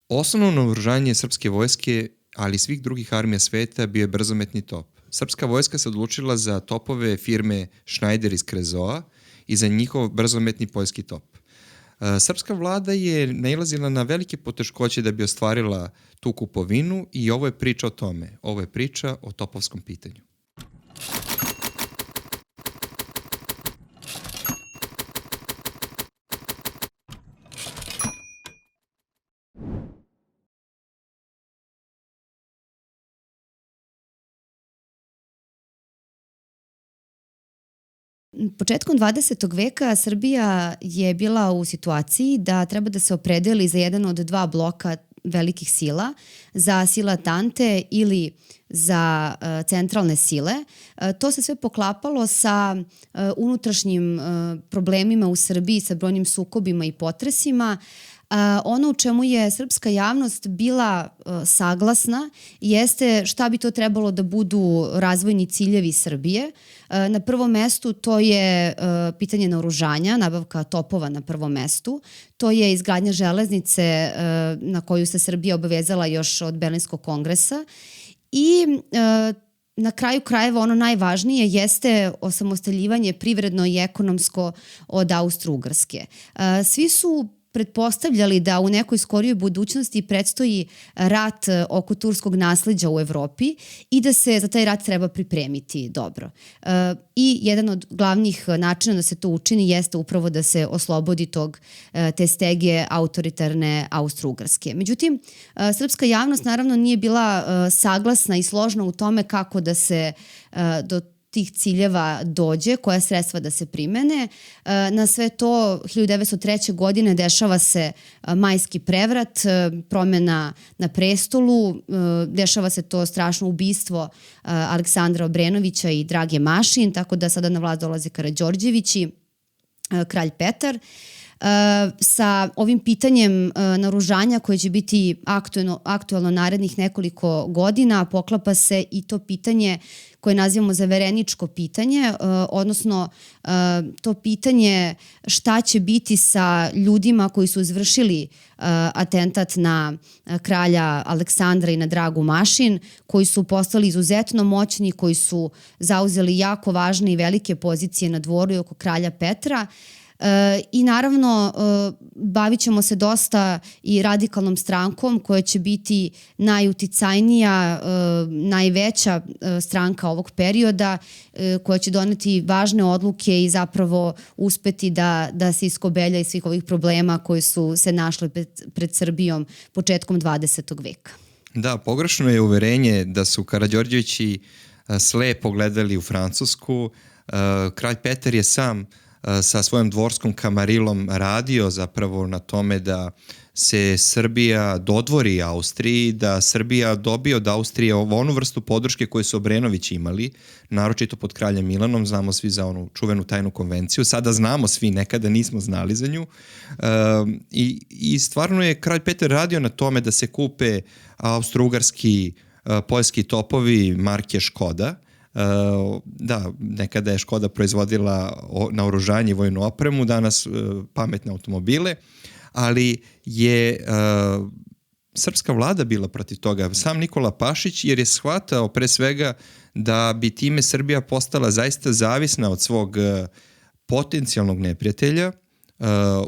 Osnovno naoružanje srpske vojske, ali i svih drugih armija sveta, bio je brzometni top. Srpska vojska se odlučila za topove firme Schneider iz Krezoa i za njihov brzometni poljski top. Srpska vlada je nailazila na velike poteškoće da bi ostvarila tu kupovinu i ovo je priča o tome. Ovo je priča o topovskom pitanju. Početkom 20. veka Srbija je bila u situaciji da treba da se opredeli za jedan od dva bloka velikih sila, za sile Atante ili za centralne sile. To se sve poklapalo sa unutrašnjim problemima u Srbiji, sa brojnim sukobima i potresima. Ono u čemu je srpska javnost bila saglasna jeste šta bi to trebalo da budu razvojni ciljevi Srbije. Na prvom mestu to je pitanje naoružanja, nabavka topova na prvom mestu. To je izgradnja železnice na koju se Srbija obavezala još od Berlinskog kongresa. I na kraju krajeva ono najvažnije jeste osamostaljivanje privredno i ekonomsko od Austro-Ugarske. Svi su pretpostavljali da u nekoj skorijoj budućnosti predstoji rat oko turskog nasleđa u Evropi i da se za taj rat treba pripremiti dobro. I jedan od glavnih načina da se to učini jeste upravo da se oslobodi te stege autoritarne Austro-Ugarske. Međutim, srpska javnost naravno nije bila saglasna i složna u tome kako da se do tih ciljeva dođe, koja sredstva da se primene. Na sve to 1903. godine dešava se majski prevrat, promjena na prestolu, dešava se to strašno ubistvo Aleksandra Obrenovića i Drage Mašin, tako da sada na vlast dolaze Karađorđević i kralj Petar. Sa ovim pitanjem naoružanja koje će biti aktuelno narednih nekoliko godina poklapa se i to pitanje koje nazivamo zavereničko pitanje, odnosno to pitanje šta će biti sa ljudima koji su izvršili atentat na kralja Aleksandra i na Dragu Mašin, koji su postali izuzetno moćni, koji su zauzeli jako važne i velike pozicije na dvoru i oko kralja Petra. I naravno bavit ćemo se dosta i radikalnom strankom koja će biti najuticajnija, najveća stranka ovog perioda, koja će doneti važne odluke i zapravo uspeti da se iskobelja iz svih ovih problema koji su se našli pred Srbijom početkom 20. veka. Da, pogrešno je uverenje da su Karađorđevići slepo gledali u Francusku. Kralj Petar je sam sa svojom dvorskom kamarilom radio zapravo na tome da se Srbija dodvori Austriji, da Srbija dobije od Austrije onu vrstu podrške koje su Obrenovići imali, naročito pod kraljem Milanom, znamo svi za onu čuvenu tajnu konvenciju, sada znamo svi, nekada nismo znali za nju. I stvarno je kralj Petar radio na tome da se kupe austro-ugarski poljski topovi marke Škoda. Da, nekada je Škoda proizvodila naoružanje i vojnu opremu, danas pametne automobile, ali je srpska vlada bila protiv toga. Sam Nikola Pašić, jer je shvatao pre svega da bi time Srbija postala zaista zavisna od svog potencijalnog neprijatelja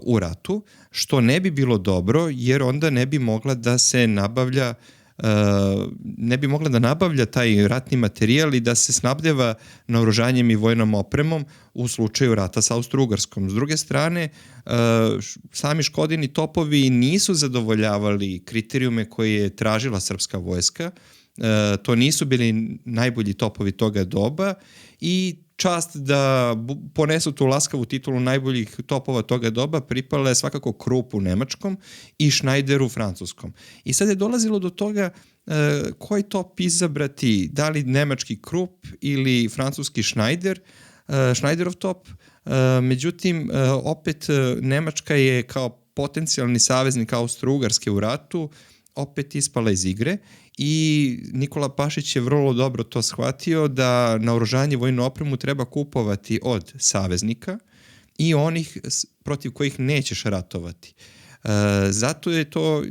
u ratu, što ne bi bilo dobro, jer onda ne bi mogla da se nabavlja taj ratni materijal i da se snabdeva naoružanjem i vojnom opremom u slučaju rata sa Austro-Ugarskom. S druge strane, sami Škodini topovi nisu zadovoljavali kriterijume koje je tražila srpska vojska. To nisu bili najbolji topovi toga doba i čast da ponesu tu laskavu titulu najboljih topova toga doba pripala je svakako Kruppu nemačkom i Schneideru francuskom. I sad je dolazilo do toga koji top izabrati, da li nemački Krupp ili francuski Schneiderov top. Međutim, opet Nemačka je kao potencijalni saveznik Austro-Ugarske u ratu opet ispala iz igre i Nikola Pašić je vrlo dobro to shvatio da naoružanje i vojnu opremu treba kupovati od saveznika i onih protiv kojih nećeš ratovati. Zato je to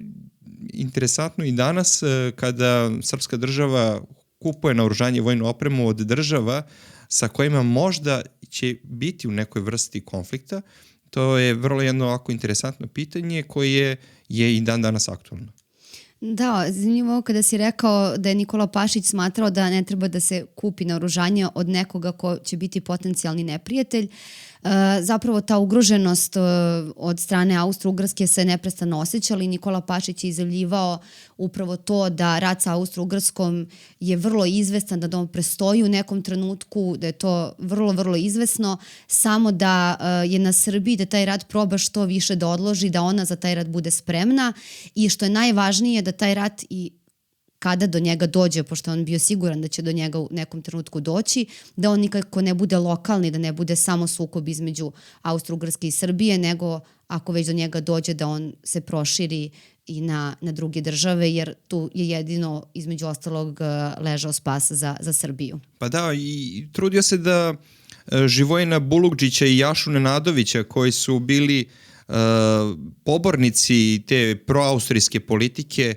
interesantno i danas kada srpska država kupuje naoružanje i vojnu opremu od država sa kojima možda će biti u nekoj vrsti konflikta. To je vrlo jedno ovako interesantno pitanje koje je i dan danas aktualno. Da, zanimljivo kada si rekao da je Nikola Pašić smatrao da ne treba da se kupi naoružanje od nekoga ko će biti potencijalni neprijatelj. Zapravo ta ugroženost od strane Austro-Ugarske se neprestano osjećala i Nikola Pašić je izjavljivao upravo to da rat sa Austro-Ugarskom je vrlo izvestan, da on prestoji u nekom trenutku, da je to vrlo, vrlo izvesno, samo da je na Srbiji da taj rat proba što više da odloži, da ona za taj rat bude spremna i što je najvažnije da taj rat i kada do njega dođe, pošto on bio siguran da će do njega u nekom trenutku doći, da on nikako ne bude lokalni, da ne bude samo sukob između Austro-Ugarske i Srbije, nego ako već do njega dođe da on se proširi i na druge države, jer tu je jedino između ostalog ležao spas za Srbiju. Pa da, i trudio se da Živojina Bulugđića i Jašu Nenadovića, koji su bili pobornici te proaustrijske politike,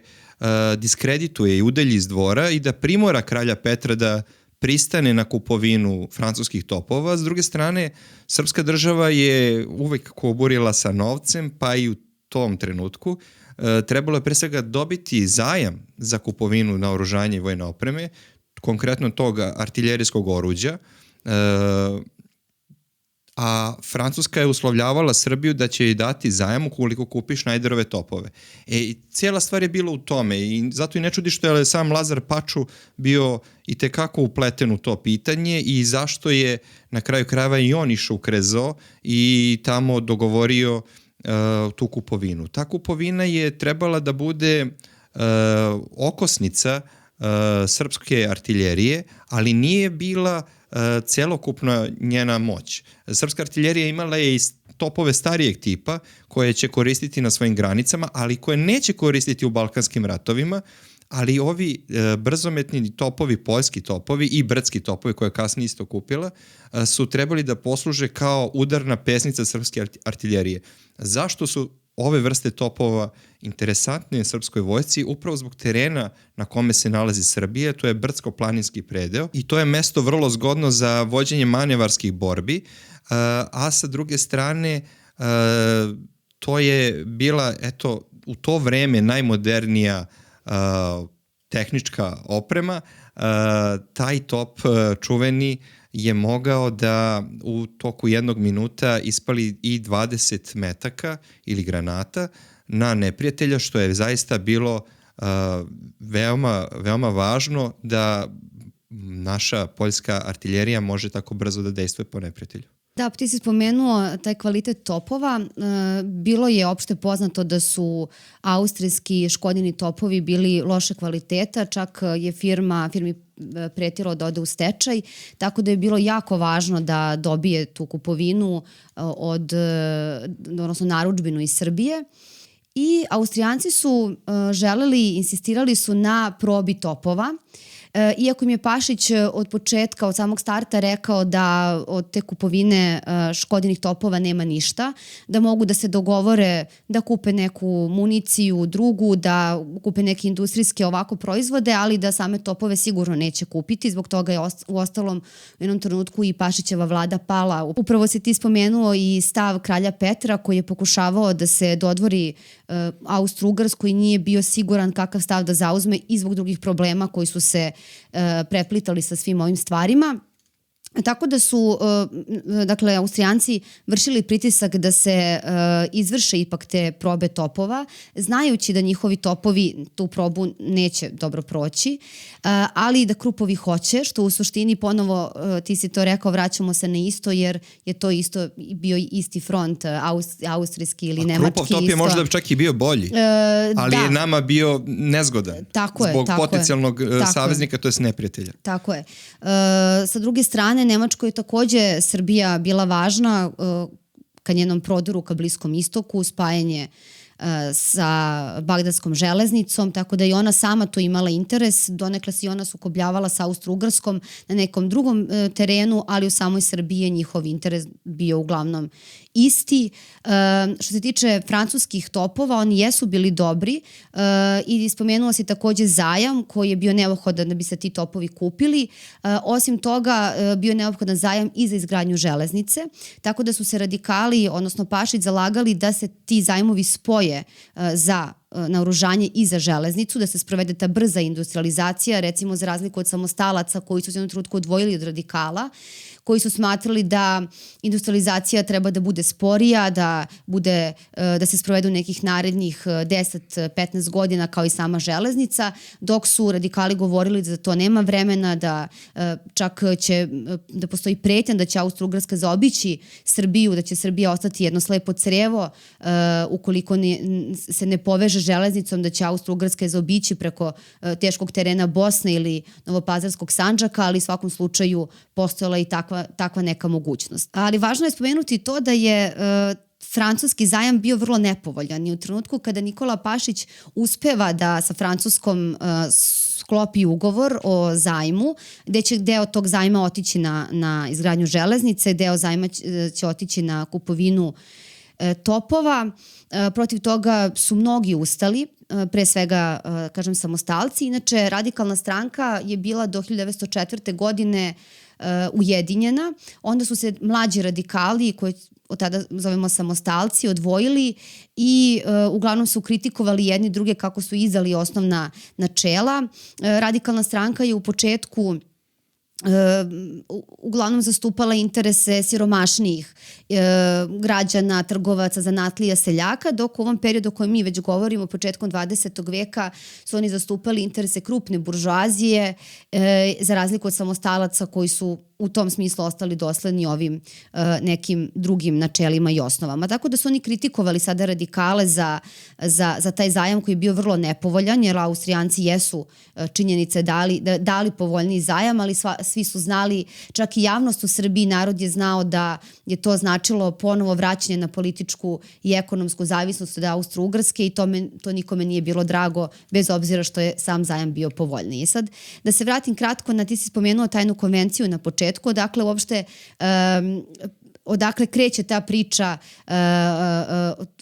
diskredituje i udalji iz dvora i da primora kralja Petra da pristane na kupovinu francuskih topova. S druge strane, srpska država je uvek koburila sa novcem, pa i u tom trenutku trebalo je pre svega dobiti zajam za kupovinu naoružanja i vojne opreme, konkretno toga artiljerijskog oruđa, a Francuska je uslovljavala Srbiju da će joj dati zajam ukoliko kupi Šnajderove topove. Cijela stvar je bila u tome i zato i ne čudi što je sam Lazar Paču bio i tekako upleten u to pitanje i zašto je na kraju krajeva i on išao u Krezo i tamo dogovorio tu kupovinu. Ta kupovina je trebala da bude okosnica srpske artiljerije, ali nije bila celokupna njena moć. Srpska artiljerija imala je i topove starijeg tipa koje će koristiti na svojim granicama, ali koje neće koristiti u balkanskim ratovima, ali ovi brzometni topovi, poljski topovi i brdski topovi koje je kasnije isto kupila, su trebali da posluže kao udarna pesnica srpske artiljerije. Zašto su ove vrste topova interesantne srpskoj vojsci? Upravo zbog terena na kome se nalazi Srbija, to je brdsko-planinski predeo i to je mesto vrlo zgodno za vođenje manevarskih borbi, a sa druge strane to je bila u to vreme najmodernija tehnička oprema. Taj top čuveni je mogao da u toku 1 minuta ispali i 20 metaka ili granata na neprijatelja, što je zaista bilo veoma, veoma važno da naša poljska artiljerija može tako brzo da dejstvuje po neprijatelju. Da, ti si spomenuo taj kvalitet topova. Bilo je opšte poznato da su austrijski Škodini topovi bili loše kvaliteta, čak je firmi pretilo da ode u stečaj, tako da je bilo jako važno da dobije tu kupovinu odnosno narudžbinu iz Srbije. I Austrijanci su insistirali su na probi topova, iako im je Pašić od početka, od samog starta rekao da od te kupovine Škodinih topova nema ništa, da mogu da se dogovore da kupe neku municiju drugu, da kupe neke industrijske ovako proizvode, ali da same topove sigurno neće kupiti. Zbog toga je u ostalom u jednom trenutku i Pašićeva vlada pala. Upravo si ti spomenuo i stav kralja Petra koji je pokušavao da se dodvori Austro-Ugarskoj i nije bio siguran kakav stav da zauzme i zbog drugih problema koji su se preplitali sa svim ovim stvarima. Tako da su, Austrijanci vršili pritisak da se izvrše ipak te probe topova, znajući da njihovi topovi tu probu neće dobro proći, ali da Krupovi hoće, što u suštini ponovo, ti si to rekao, vraćamo se na isto, jer je to isto bio isti front, austrijski ili nemački. Krupov top je možda čak i bio bolji, ali je nama bio nezgodan zbog potencijalnog saveznika, to je neprijatelja. Tako je. Sa druge strane, Nemačkoj je takođe Srbija bila važna ka njenom prodoru ka Bliskom istoku, spajanje sa Bagdadskom železnicom, tako da i ona sama to imala interes, donekle se i ona sukobljavala sa Austro-Ugarskom na nekom drugom terenu, ali u samoj Srbiji je njihov interes bio uglavnom isti. Što se tiče francuskih topova, oni jesu bili dobri i spomenula se takođe zajam koji je bio neophodan da bi se ti topovi kupili. Osim toga, bio je neophodan zajam i za izgradnju železnice, tako da su se radikali, odnosno Pašić, zalagali da se ti zajmovi spoje za naoružanje i za železnicu, da se sprovede ta brza industrializacija, recimo za razliku od samostalaca koji su se jednom trenutku odvojili od radikala, koji su smatrali da industrializacija treba da bude sporija, da se sprovede u nekih narednih 10-15 godina kao i sama železnica, dok su radikali govorili da za to nema vremena, da čak će da postoji pretnja da će Austro-Ugarska zaobići Srbiju, da će Srbija ostati jedno slepo crevo ukoliko se ne poveže železnicom, da će Austro-Ugarska zaobići preko teškog terena Bosne ili Novopazarskog Sandžaka, ali u svakom slučaju postojala i takva neka mogućnost. Ali važno je spomenuti to da je francuski zajam bio vrlo nepovoljan i u trenutku kada Nikola Pašić uspeva da sa Francuskom sklopi ugovor o zajmu, gde će deo tog zajma otići na izgradnju železnice, deo zajma će otići na kupovinu topova. Protiv toga su mnogi ustali, pre svega, kažem, samostalci. Inače, Radikalna stranka je bila do 1904. godine ujedinjena. Onda su se mlađi radikali, koji od tada zovemo samostalci, odvojili i uglavnom su kritikovali jedni druge kako su izdali osnovna načela. Radikalna stranka je u početku uglavnom zastupala interese siromašnijih građana, trgovaca, zanatlija, seljaka, dok u ovom periodu o kojem mi već govorimo, početkom 20. veka, su oni zastupali interese krupne buržoazije, za razliku od samostalaca koji su u tom smislu ostali dosledni ovim nekim drugim načelima i osnovama. Tako da su oni kritikovali sada radikale za taj zajam koji je bio vrlo nepovoljan, jer Austrijanci jesu činjenice dali povoljniji zajam, ali svi su znali, čak i javnost u Srbiji, narod je znao da je to značilo ponovo vraćanje na političku i ekonomsku zavisnost od Austro-Ugarske i to nikome nije bilo drago, bez obzira što je sam zajam bio povoljniji. Sad, da se vratim kratko ti si spomenuo tajnu konvenciju na početku, odakle uopšte odakle kreće ta priča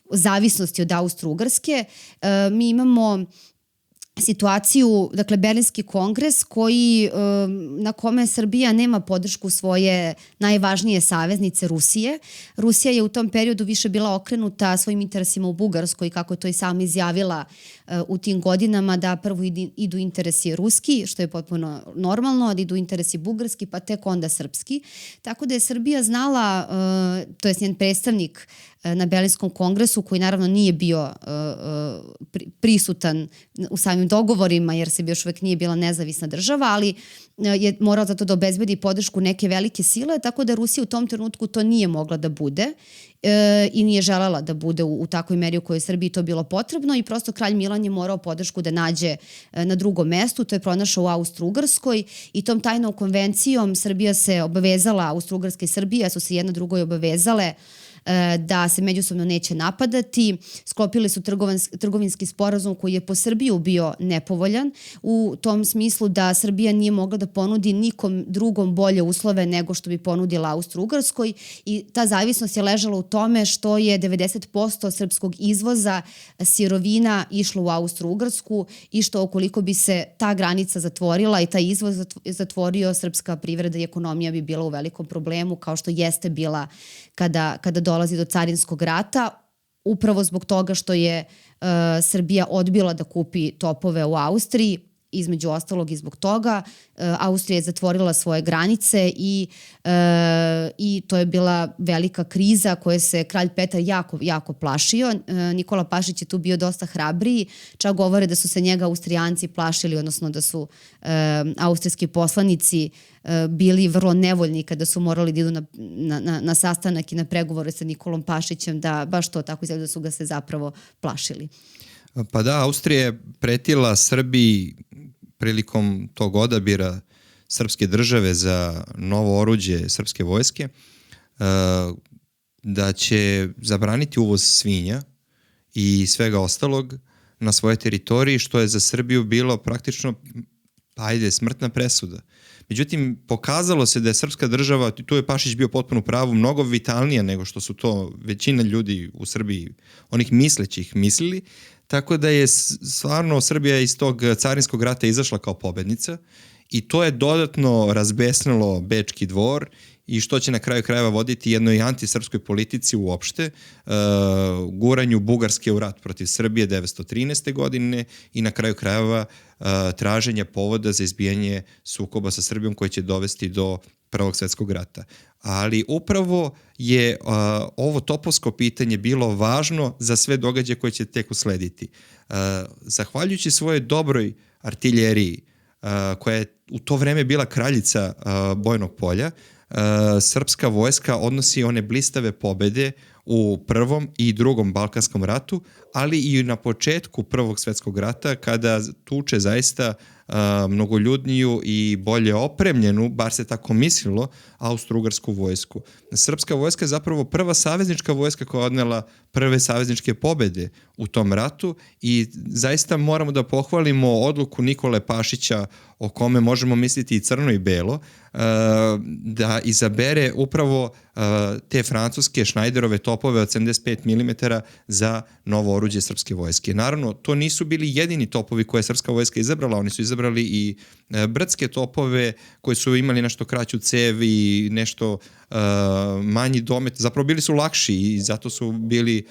o zavisnosti od Austro-Ugarske. Mi imamo situaciju, dakle, Berlinski kongres na kome Srbija nema podršku svoje najvažnije saveznice Rusije. Rusija je u tom periodu više bila okrenuta svojim interesima u Bugarskoj, kako je to i sama izjavila u tim godinama, da prvo idu interesi ruski, što je potpuno normalno, da idu interesi bugarski, pa tek onda srpski. Tako da je Srbija znala, to je njen predstavnik na Berlinskom kongresu, koji naravno nije bio prisutan u samim dogovorima, jer se još uvek nije bila nezavisna država, ali je morala zato da obezbedi podršku neke velike sile, tako da Rusija u tom trenutku to nije mogla da bude i nije želela da bude u takvoj meri u kojoj je Srbiji to bilo potrebno i prosto kralj Milan je morao podršku da nađe na drugom mestu, to je pronašao u Austro-Ugarskoj i tom tajnom konvencijom Srbija se obavezala, Austro-Ugarska i Srbija su se jedna drugoj obavezale da se međusobno neće napadati. Sklopili su trgovinski sporazum koji je po Srbiju bio nepovoljan u tom smislu da Srbija nije mogla da ponudi nikom drugom bolje uslove nego što bi ponudila Austro-Ugarskoj i ta zavisnost je ležala u tome što je 90% srpskog izvoza sirovina išlo u Austro-Ugarsku i što ukoliko bi se ta granica zatvorila i taj izvoz zatvorio, srpska privreda i ekonomija bi bila u velikom problemu, kao što jeste bila kada dolazi do carinskog rata, upravo zbog toga što je Srbija odbila da kupi topove u Austriji, između ostalog i zbog toga. Austrija je zatvorila svoje granice i to je bila velika kriza koje se kralj Petar jako plašio. Nikola Pašić je tu bio dosta hrabriji, čak govore da su se njega Austrijanci plašili, odnosno da su austrijski poslanici bili vrlo nevoljni kada su morali da idu na sastanak i na pregovore sa Nikolom Pašićem, da baš to tako izgleda da su ga se zapravo plašili. Pa da, Austrija je pretila Srbiji prilikom tog odabira srpske države za novo oruđe srpske vojske da će zabraniti uvoz svinja i svega ostalog na svojoj teritoriji, što je za Srbiju bilo praktično, smrtna presuda. Međutim, pokazalo se da je srpska država, tu je Pašić bio potpuno u pravu, mnogo vitalnija nego što su to većina ljudi u Srbiji, onih mislećih, mislili, tako da je stvarno Srbija iz tog carinskog rata izašla kao pobednica i to je dodatno razbesnilo Bečki dvor i što će na kraju krajeva voditi jednoj antisrpskoj politici uopšte, guranju Bugarske u rat protiv Srbije 1913. godine i na kraju krajeva traženja povoda za izbijanje sukoba sa Srbijom koji će dovesti do Prvog svetskog rata. Ali upravo je ovo topovsko pitanje bilo važno za sve događaje koje će tek uslediti. Zahvaljujući svojoj dobroj artiljeriji, koja je u to vreme bila kraljica bojnog polja, srpska vojska odnosi one blistave pobede u Prvom i Drugom Balkanskom ratu, ali i na početku Prvog svetskog rata, kada tuče zaista mnogoljudniju i bolje opremljenu, bar se tako mislilo, austro-ugarsku vojsku. Srpska vojska je zapravo prva saveznička vojska koja je odnela prve savezničke pobede u tom ratu i zaista moramo da pohvalimo odluku Nikole Pašića, o kome možemo misliti i crno i belo, da izabere upravo te francuske Schneiderove topove od 75 mm za novo oruđe srpske vojske. Naravno, to nisu bili jedini topovi koje je srpska vojska izabrala, oni su izabrali i brdske topove koji su imali nešto kraću cev i nešto manji domet. Zapravo bili su lakši i zato su bili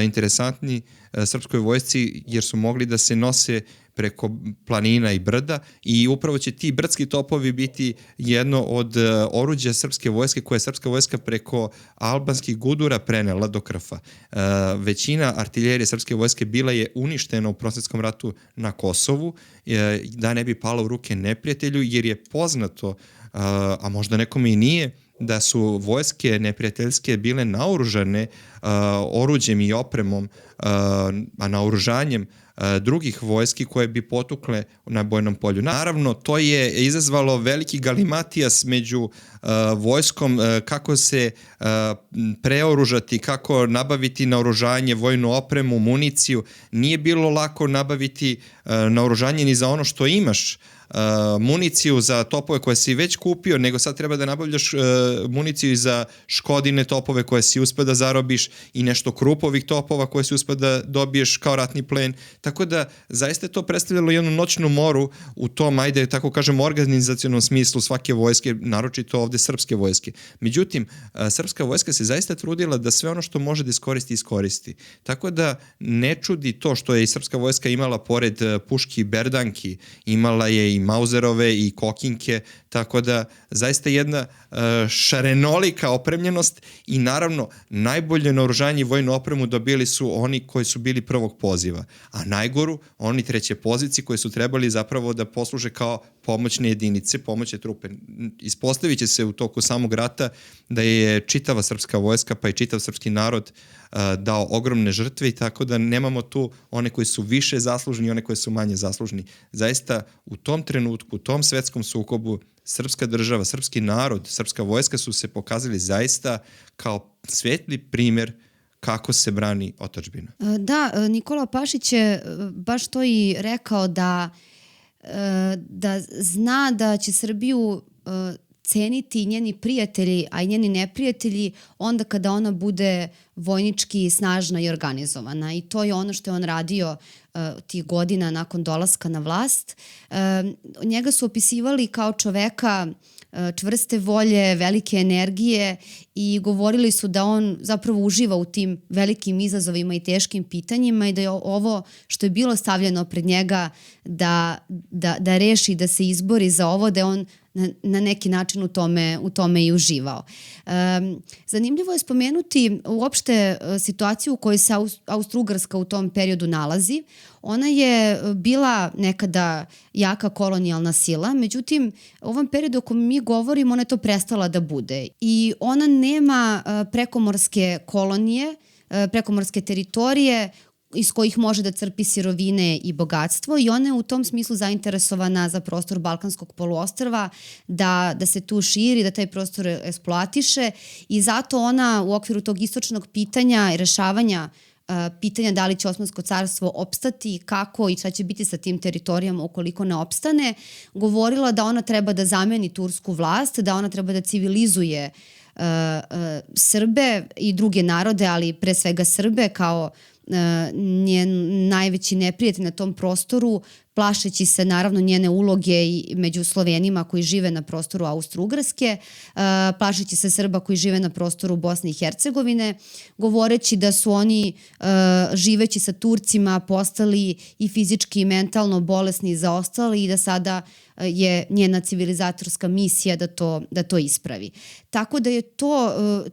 interesantni srpskoj vojsci jer su mogli da se nose preko planina i brda i upravo će ti brdski topovi biti jedno od oruđa srpske vojske koje je srpska vojska preko albanskih gudura prenela do Krfa. Većina artiljerije srpske vojske bila je uništena u Prosvetskom ratu na Kosovu da ne bi pala u ruke neprijatelju jer je poznato, a možda nekome i nije, da su vojske neprijateljske bile naoružane oruđem i opremom, a naoružanjem drugih vojski koje bi potukle na bojnom polju. Naravno, to je izazvalo veliki galimatijas među vojskom, kako se preoružati, kako nabaviti naoružanje, vojnu opremu, municiju. Nije bilo lako nabaviti naoružanje ni za ono što imaš, municiju za topove koje si već kupio, nego sad treba da nabavljaš municiju i za Škodine topove koje si uspeo da zarobiš i nešto Krupovih topova koje si uspeo da dobiješ kao ratni plen. Tako da zaista je to predstavljalo jednu noćnu moru u tom, ajde tako kažem, organizacionom smislu svake vojske, naročito ovde srpske vojske. Međutim, srpska vojska se zaista trudila da sve ono što može da iskoristi. Tako da ne čudi to što je i srpska vojska imala pored puški i berdanki, imala je i Mauzerove i Kokinke, tako da zaista jedna šarenolika opremljenost i naravno najbolje naoružanje i vojnu opremu dobili su oni koji su bili prvog poziva, a najgoru oni treće pozici koji su trebali zapravo da posluže kao pomoćne jedinice, pomoćne trupe. Ispostavit će se u toku samog rata da je čitava srpska vojska pa i čitav srpski narod dao ogromne žrtve i tako da nemamo tu one koji su više zaslužni i one koji su manje zaslužni. Zaista u tom trenutku, u tom svetskom sukobu srpska država, srpski narod, srpska vojska su se pokazali zaista kao svetli primer kako se brani otadžbina. Da, Nikola Pašić je baš to i rekao da zna da će Srbiju ceniti njeni prijatelji, a i njeni neprijatelji onda kada ona bude vojnički snažna i organizovana. I to je ono što je on radio tih godina nakon dolaska na vlast. Njega su opisivali kao čoveka čvrste volje, velike energije i govorili su da on zapravo uživa u tim velikim izazovima i teškim pitanjima i da je ovo što je bilo stavljeno pred njega da reši, da se izbori za ovo, da je on na neki način u tome i uživao. Zanimljivo je spomenuti uopšte situaciju u kojoj se Austro-Ugarska u tom periodu nalazi. Ona je bila nekada jaka kolonijalna sila, međutim u ovom periodu o kojem mi govorimo ona je to prestala da bude i ona nema prekomorske kolonije, prekomorske teritorije iz kojih može da crpi sirovine i bogatstvo i ona je u tom smislu zainteresovana za prostor Balkanskog poluostrva, da se tu širi, da taj prostor eksploatiše i zato ona u okviru tog istočnog pitanja i rešavanja pitanja da li će Osmansko carstvo opstati, kako i šta će biti sa tim teritorijama ukoliko ne opstane, govorila da ona treba da zameni tursku vlast, da ona treba da civilizuje Srbe i druge narode, ali pre svega Srbe kao njen najveći neprijatelj na tom prostoru, plašeći se naravno njene uloge i među Slovenima koji žive na prostoru Austro-Ugarske, plašeći se Srba koji žive na prostoru Bosne i Hercegovine, govoreći da su oni živeći sa Turcima postali i fizički i mentalno bolesni i zaostali i da sada je njena civilizatorska misija da to ispravi. Tako da je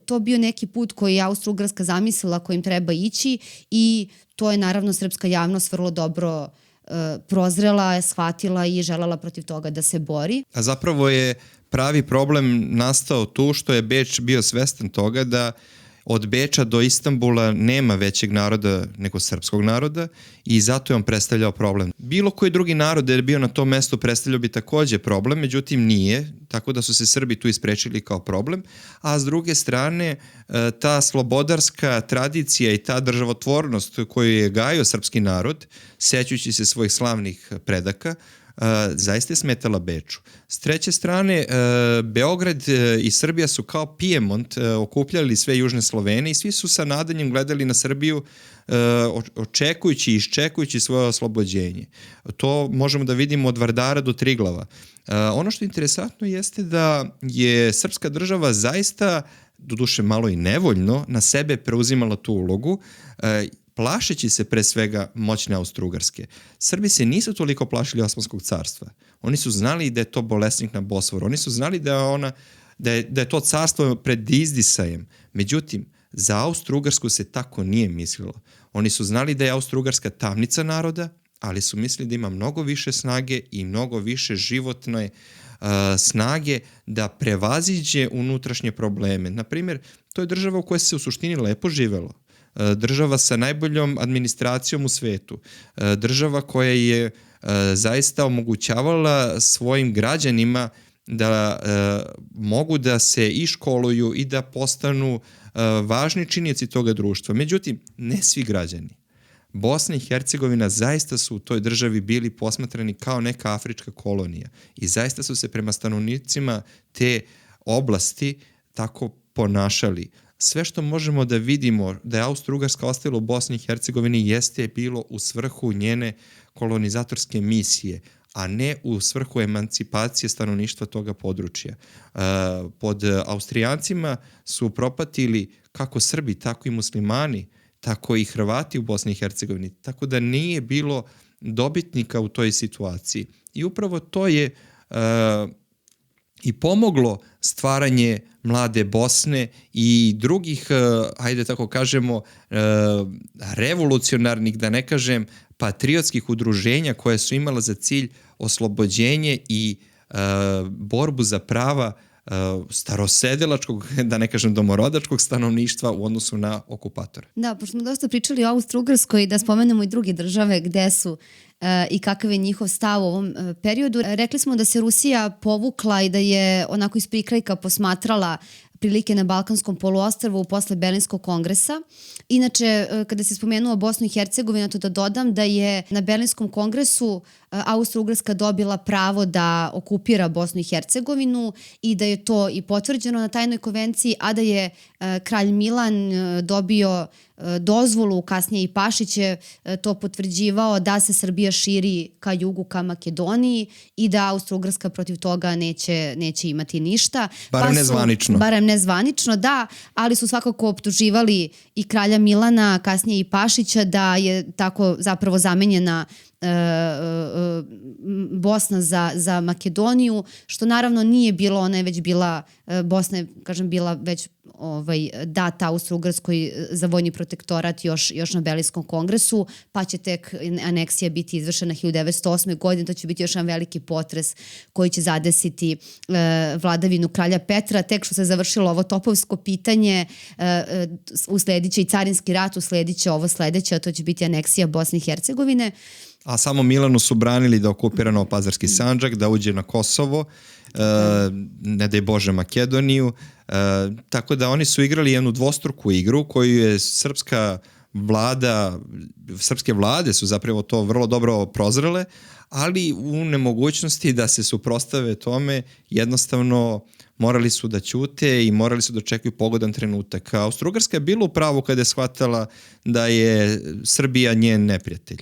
to bio neki put koji je Austro-Ugarska zamislila kojim treba ići i to je naravno srpska javnost vrlo dobro prozrela, shvatila i želela protiv toga da se bori. A zapravo je pravi problem nastao tu što je Beč bio svestan toga da od Beča do Istanbula nema većeg naroda nego srpskog naroda i zato je on predstavljao problem. Bilo koji drugi narod da je bio na tom mestu predstavljao bi takođe problem, međutim nije, tako da su se Srbi tu isprečili kao problem, a s druge strane ta slobodarska tradicija i ta državotvornost koju je gajio srpski narod, sećujući se svojih slavnih predaka, zaista je smetala Beču. S treće strane, Beograd i Srbija su kao Pijemont okupljali sve južne Slovene i svi su sa nadanjem gledali na Srbiju očekujući i iščekujući svoje oslobođenje. To možemo da vidimo od Vardara do Triglava. Ono što je interesantno jeste da je srpska država zaista, doduše malo i nevoljno, na sebe preuzimala tu ulogu, plašeći se pre svega moćne Austro-Ugarske. Srbi se nisu toliko plašili Osmanskog carstva. Oni su znali da je to bolesnik na Bosforu. Oni su znali da je to carstvo pred izdisajem. Međutim, za Austro-Ugarsku se tako nije mislilo. Oni su znali da je Austro-Ugarska tamnica naroda, ali su mislili da ima mnogo više snage i mnogo više životne snage da prevaziđe unutrašnje probleme. Naprimjer, to je država u kojoj se u suštini lepo živelo. Država sa najboljom administracijom u svetu, država koja je zaista omogućavala svojim građanima da mogu da se i školuju i da postanu važni činioci toga društva. Međutim, ne svi građani. Bosna i Hercegovina zaista su u toj državi bili posmatrani kao neka afrička kolonija i zaista su se prema stanovnicima te oblasti tako ponašali. Sve što možemo da vidimo da je Austro-Ugarska ostala u Bosni i Hercegovini jeste bilo u svrhu njene kolonizatorske misije, a ne u svrhu emancipacije stanovništva toga područja. Pod Austrijancima su propatili kako Srbi, tako i muslimani, tako i Hrvati u Bosni i Hercegovini, tako da nije bilo dobitnika u toj situaciji. I upravo to je i pomoglo stvaranje mlade Bosne i drugih, hajde tako kažemo, revolucionarnih, da ne kažem, patriotskih udruženja koje su imala za cilj oslobođenje i borbu za prava starosedelačkog, da ne kažem domorodačkog stanovništva u odnosu na okupatora. Da, pošto smo dosta pričali o Austro-Ugarskoj, da spomenemo i druge države gde su i kakav je njihov stav u ovom periodu. Rekli smo da se Rusija povukla i da je onako iz prikrajka posmatrala prilike na Balkanskom poluostrvu posle Berlinskog kongresa. Inače, kada se spomenuo Bosnu i Hercegovinu, to da dodam da je na Berlinskom kongresu Austro-Ugarska dobila pravo da okupira Bosnu i Hercegovinu i da je to i potvrđeno na tajnoj konvenciji, a da je kralj Milan dobio dozvolu, kasnije i Pašić je to potvrđivao da se Srbija širi ka jugu, ka Makedoniji i da Austro-Ugarska protiv toga neće imati ništa. Barem nezvanično. Barem nezvanično, da, ali su svakako optuživali i kralja Milana, kasnije i Pašića, da je tako zapravo zamenjena Bosna za Makedoniju, što naravno nije bilo, ona je već bila, Bosna je, kažem, bila već data Austro-Ugarskoj za vojni protektorat još na Berlinskom kongresu, pa će tek aneksija biti izvršena 1908. godine, to će biti još jedan veliki potres koji će zadesiti vladavinu kralja Petra. Tek što se završilo ovo topovsko pitanje, usledit će i carinski rat, usledit će ovo sledeće, a to će biti aneksija Bosne i Hercegovine. A samo Milanu su branili da okupira Novopazarski Sandžak, da uđe na Kosovo, ne daj Bože Makedoniju, tako da oni su igrali jednu dvostruku igru koju je srpska srpske vlade su zapravo to vrlo dobro prozrele, ali u nemogućnosti da se suprostave tome, jednostavno morali su da ćute i morali su da čekaju pogodan trenutak. Austro-Ugarska je bila u pravu kada je shvatala da je Srbija njen neprijatelj.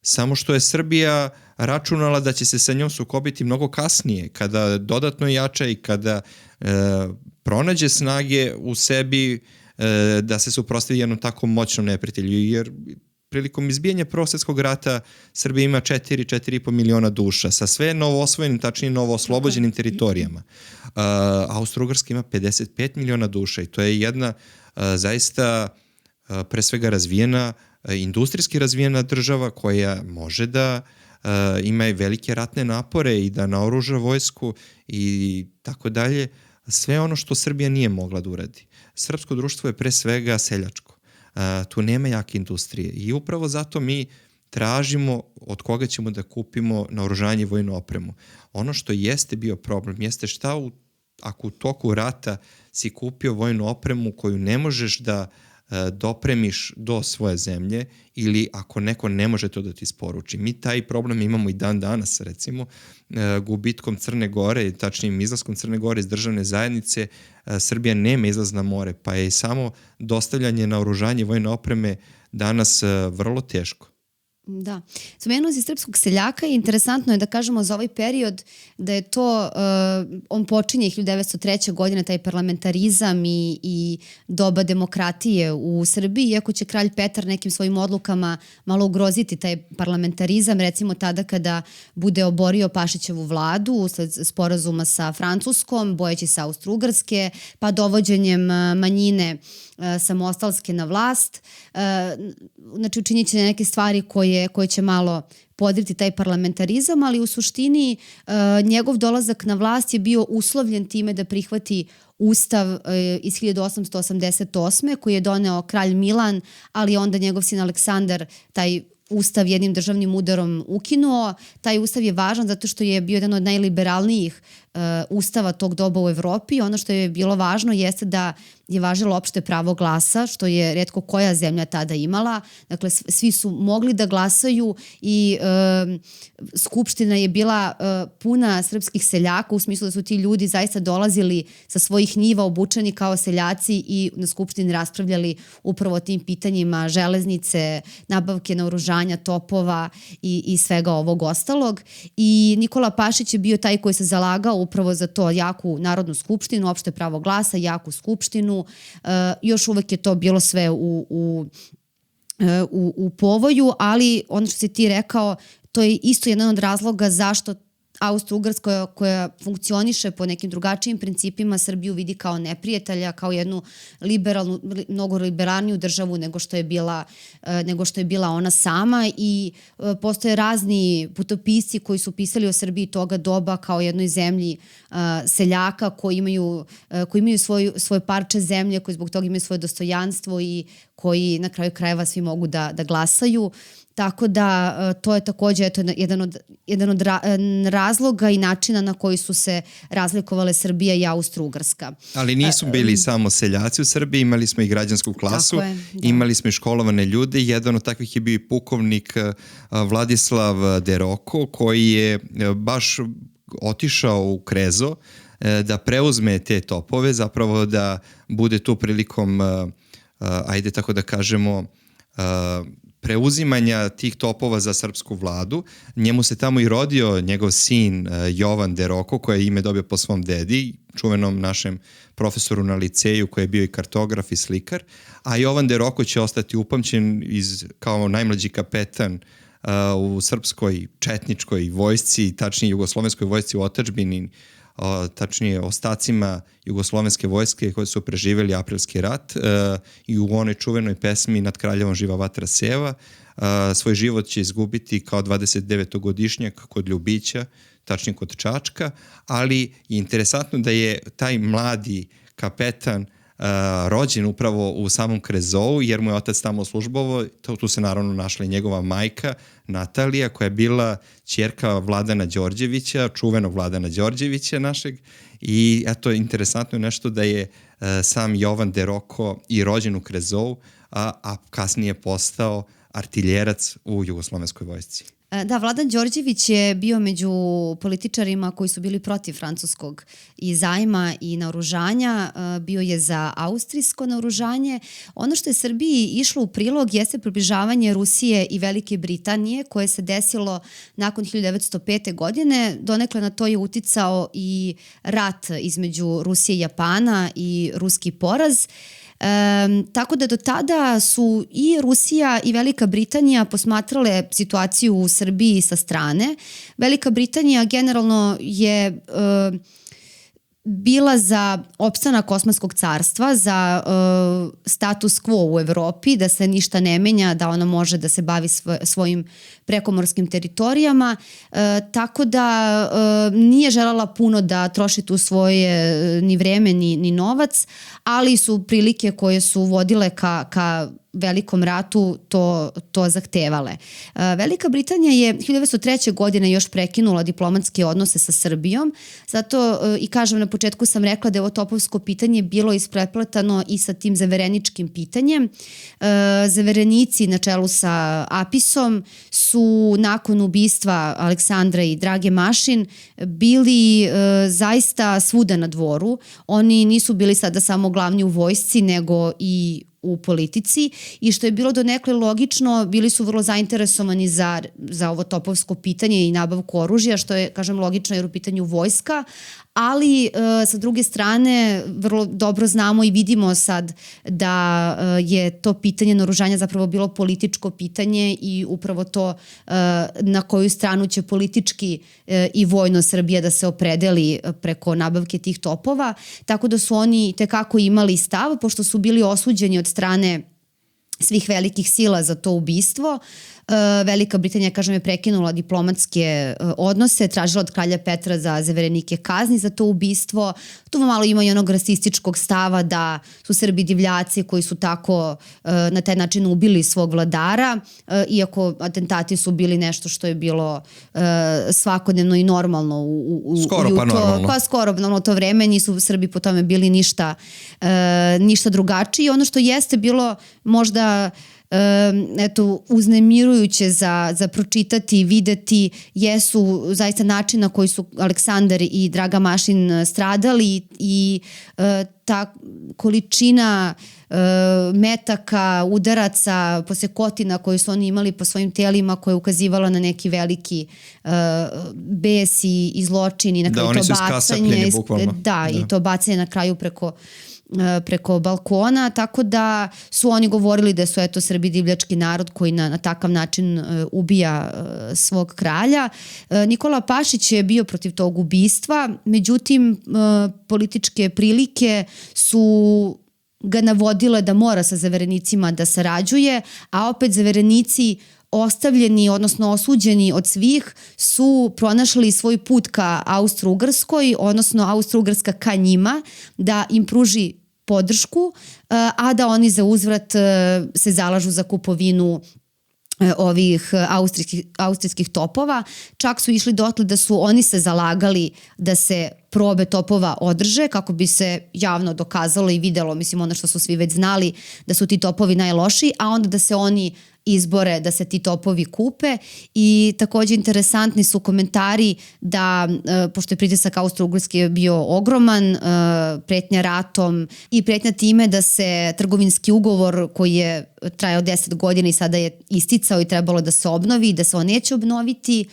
Samo što je Srbija računala da će se sa njom sukobiti mnogo kasnije, kada dodatno jača i kada pronađe snage u sebi da se suprostavi jednom tako moćnom neprijatelju, jer prilikom izbijanja Prvog svjetskog rata Srbija ima 4,5 miliona duša sa sve novoosvojenim, tačnije novooslobođenim teritorijama. Austro-Ugarska ima 55 miliona duša i to je jedna zaista pre svega razvijena, industrijski razvijena država koja može da ima i velike ratne napore i da naoruža vojsku i tako dalje. Sve ono što Srbija nije mogla da uradi. Srpsko društvo je pre svega seljačko. Tu nema jake industrije i upravo zato mi tražimo od koga ćemo da kupimo naoružanje i vojnu opremu. Ono što jeste bio problem jeste ako u toku rata si kupio vojnu opremu koju ne možeš da dopremiš do svoje zemlje ili ako neko ne može to da ti isporuči. Mi taj problem imamo i dan danas, recimo, gubitkom Crne Gore, tačnijim izlaskom Crne Gore iz državne zajednice, Srbija nema izlaz na more, pa je samo dostavljanje naoružanja i vojne opreme danas vrlo teško. Da. Spomenuo si srpskog seljaka i interesantno je da kažemo za ovaj period da je to, on počinje 1903. godine, taj parlamentarizam i doba demokratije u Srbiji, iako će kralj Petar nekim svojim odlukama malo ugroziti taj parlamentarizam, recimo tada kada bude oborio Pašićevu vladu usled sporazuma sa Francuskom, bojeći se Austro-Ugarske, pa dovođenjem manjine samostalske na vlast. Znači učinit će neke stvari koje će malo podriti taj parlamentarizam, ali u suštini njegov dolazak na vlast je bio uslovljen time da prihvati Ustav iz 1888. koji je doneo kralj Milan, ali onda njegov sin Aleksandar taj Ustav jednim državnim udarom ukinuo. Taj Ustav je važan zato što je bio jedan od najliberalnijih ustava tog doba u Evropi. Ono što je bilo važno jeste da je važilo opšte pravo glasa, što je retko koja zemlja tada imala. Dakle, svi su mogli da glasaju i Skupština je bila puna srpskih seljaka, u smislu da su ti ljudi zaista dolazili sa svojih njiva obučeni kao seljaci i na Skupštini raspravljali upravo o tim pitanjima železnice, nabavke naoružanja, topova i svega ovog ostalog. I Nikola Pašić je bio taj koji se zalagao upravo za to, jaku Narodnu skupštinu, opšte pravo glasa, jaku skupštinu. Još uvek je to bilo sve u povoju, ali ono što si ti rekao, to je isto jedan od razloga zašto Austro-Ugarska koja funkcioniše po nekim drugačijim principima Srbiju vidi kao neprijatelja, kao jednu liberalnu, mnogo liberalniju državu nego što je bila ona sama i postoje razni putopisci koji su pisali o Srbiji toga doba kao jednoj zemlji seljaka koji imaju svoje parče zemlje, koji zbog toga imaju svoje dostojanstvo i koji na kraju krajeva svi mogu da glasaju. Tako da to je takođe jedan od razloga i načina na koji su se razlikovale Srbija i Austro-Ugarska. Ali nisu bili samo seljaci u Srbiji, imali smo i građansku klasu, da. Imali smo i školovane ljude. Jedan od takvih je bio i pukovnik Vladislav Deroko, koji je baš otišao u Krezo da preuzme te topove, zapravo da bude tu prilikom, ajde tako da kažemo, preuzimanja tih topova za srpsku vladu. Njemu se tamo i rodio njegov sin Jovan Deroko, koje je ime dobio po svom dedi, čuvenom našem profesoru na liceju koji je bio i kartograf i slikar, a Jovan Deroko će ostati upamćen kao najmlađi kapetan u srpskoj četničkoj vojsci, tačnije jugoslovenskoj vojsci u otadžbini, tačnije ostacima jugoslovenske vojske koje su preživjeli aprilski rat i u onoj čuvenoj pesmi Nad kraljevom živa vatra seva svoj život će izgubiti kao 29-godišnjak kod Ljubića, tačnije kod Čačka, ali je interesantno da je taj mladi kapetan rođen upravo u samom Krezou, jer mu je otac tamo službovao. Tu se naravno našla i njegova majka Natalija, koja je bila ćerka Vladana Đorđevića, čuvenog Vladana Đorđevića našeg. I eto, interesantno je nešto da je sam Jovan Deroko i rođen u Krezou, a kasnije postao artiljerac u jugoslovenskoj vojsci. Da, Vladan Đorđević je bio među političarima koji su bili protiv francuskog i zajma i naoružanja, bio je za austrijsko naoružanje. Ono što je Srbiji išlo u prilog jeste približavanje Rusije i Velike Britanije koje se desilo nakon 1905. godine. Donekle na to je uticao i rat između Rusije i Japana i ruski poraz. Tako da do tada su i Rusija i Velika Britanija posmatrale situaciju u Srbiji sa strane. Velika Britanija generalno je bila za opstanak Osmanskog carstva, za status quo u Evropi, da se ništa ne menja, da ona može da se bavi svojim prekomorskim teritorijama, tako da nije želela puno da troši tu svoje ni vreme ni novac, ali su prilike koje su vodile ka velikom ratu to zahtevale. Velika Britanija je 1903. godine još prekinula diplomatske odnose sa Srbijom, zato i kažem, na početku sam rekla da je ovo topovsko pitanje bilo isprepletano i sa tim zavereničkim pitanjem. Zaverenici na čelu sa Apisom su nakon ubistva Aleksandra i Drage Mašin bili zaista svuda na dvoru. Oni nisu bili sada samo glavni u vojsci, nego i u politici, i što je bilo donekle logično, bili su vrlo zainteresovani za ovo topovsko pitanje i nabavku oružja, što je, kažem, logično jer u pitanju vojska, ali sa druge strane vrlo dobro znamo i vidimo sad da je to pitanje naoružanja zapravo bilo političko pitanje i upravo to na koju stranu će politički i vojno Srbija da se opredeli preko nabavke tih topova, tako da su oni tekako imali stav, pošto su bili osuđeni od strane svih velikih sila za to ubistvo. Velika Britanija, kažem, je prekinula diplomatske odnose, tražila od kralja Petra za zaverenike kazni za to ubistvo. Tu malo ima i onog rasističkog stava da su Srbi divljaci koji su tako na taj način ubili svog vladara, iako atentati su bili nešto što je bilo svakodnevno i normalno skoro pa normalno. Pa skoro normalno to vreme, nisu Srbi po tome bili ništa drugačiji. Ono što jeste bilo možda uznemirujuće za pročitati i videti jesu zaista način na koji su Aleksandar i Draga Mašin stradali i ta količina metaka, udaraca, posekotina koje su oni imali po svojim telima, koje je ukazivala na neki veliki bes i zločin i na kraju to bacanje. I to bacanje na kraju preko balkona, tako da su oni govorili da su Srbi divljački narod koji na takav način ubija svog kralja. Nikola Pašić je bio protiv tog ubistva, međutim političke prilike su ga navodile da mora sa zaverenicima da sarađuje, a opet zaverenici ostavljeni, odnosno osuđeni od svih, su pronašli svoj put ka Austro-Ugrskoj, odnosno Austro-Ugrska ka njima, da im pruži podršku, a da oni za uzvrat se zalažu za kupovinu ovih austrijskih topova. Čak su išli dotle da su oni se zalagali da se probe topova održe kako bi se javno dokazalo i videlo, mislim, ono što su svi već znali, da su ti topovi najlošiji, a onda da se oni izbore da se ti topovi kupe. I takođe interesantni su komentari da, pošto je pritisak Austro-Ugrske bio ogroman, pretnja ratom i pretnja time da se trgovinski ugovor koji je trajao 10 godina i sada je isticao i trebalo da se obnovi, da se on neće obnoviti.